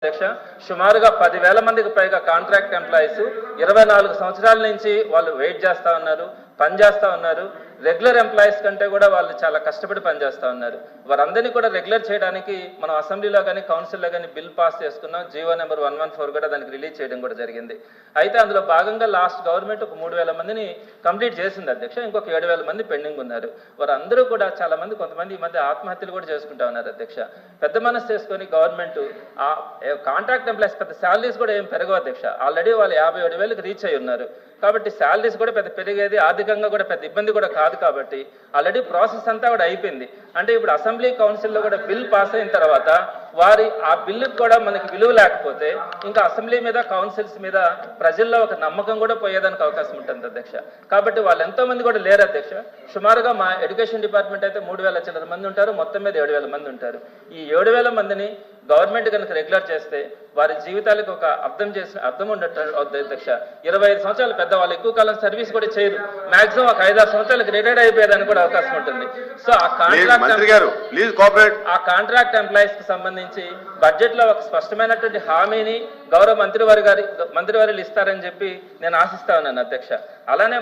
అధ్యక్ష సుమారుగా 10,000 మందికి పైగా కాంట్రాక్ట్ ఎంప్లాయీస్ 24 సంవత్సరాల నుంచి వాళ్ళు వెయిట్ చేస్తా ఉన్నారు, పని చేస్తా ఉన్నారు. రెగ్యులర్ ఎంప్లాయీస్ కంటే కూడా వాళ్ళు చాలా కష్టపడి పనిచేస్తూ ఉన్నారు. వారందరినీ కూడా రెగ్యులర్ చేయడానికి మనం అసెంబ్లీలో కానీ కౌన్సిల్లో కానీ బిల్ పాస్ చేసుకున్నాం. జీవో నెంబర్ 114 కూడా దానికి రిలీజ్ చేయడం కూడా జరిగింది. అయితే అందులో భాగంగా లాస్ట్ గవర్నమెంట్ ఒక 3,000 మందిని కంప్లీట్ చేసింది అధ్యక్ష. ఇంకొక 7,000 మంది పెండింగ్ ఉన్నారు. వారందరూ కూడా చాలా మంది కొంతమంది ఈ మధ్య ఆత్మహత్యలు కూడా చేసుకుంటా ఉన్నారు అధ్యక్ష. పెద్ద మనసు చేసుకొని గవర్నమెంట్ ఆ కాంట్రాక్ట్ ఎంప్లాయీస్ పెద్ద శాలరీస్ కూడా ఏం పెరగవు అధ్యక్ష. ఆల్రెడీ వాళ్ళు 57,000కి రీచ్ అయి ఉన్నారు. కాబట్టి శాలరీస్ కూడా పెద్ద పెరిగేది, ఆర్థికంగా కూడా పెద్ద ఇబ్బంది కూడా కాదు. కాబట్టి ఆల్రెడీ ప్రాసెస్ అంతా కూడా అయిపోయింది. అంటే ఇప్పుడు అసెంబ్లీ కౌన్సిల్లో కూడా బిల్ పాస్ అయిన తర్వాత వారి ఆ బిల్లుకి కూడా మనకి విలువ లేకపోతే ఇంకా అసెంబ్లీ మీద కౌన్సిల్స్ మీద ప్రజల్లో ఒక నమ్మకం కూడా పోయేదానికి అవకాశం ఉంటుంది అధ్యక్ష. కాబట్టి వాళ్ళు ఎంతో మంది కూడా లేరు అధ్యక్ష. సుమారుగా మా ఎడ్యుకేషన్ డిపార్ట్మెంట్ అయితే 3,000 చిల్లర మంది ఉంటారు, మొత్తం మీద 7,000 మంది ఉంటారు. ఈ 7,000 మందిని గవర్నమెంట్ కనుక రెగ్యులర్ చేస్తే వారి జీవితాలకు ఒక అర్థం ఉండటం అవుతుంది అధ్యక్ష. 25 సంవత్సరాలు పెద్ద వాళ్ళు ఎక్కువ కాలం సర్వీస్ కూడా చేయరు. మాక్సిమం ఒక 5-6 సంవత్సరాలకు రిటైర్డ్ అయిపోయేదానికి కూడా అవకాశం ఉంటుంది. సో ఆ కాంట్రాక్ట్ ఎంప్లాయీస్ కి సంబంధించి బడ్జెట్ లో ఒక స్పష్టమైనటువంటి హామీని గౌరవ మంత్రివర్యులు ఇస్తారని చెప్పి నేను ఆశిస్తా ఉన్నాను అధ్యక్ష. అలానే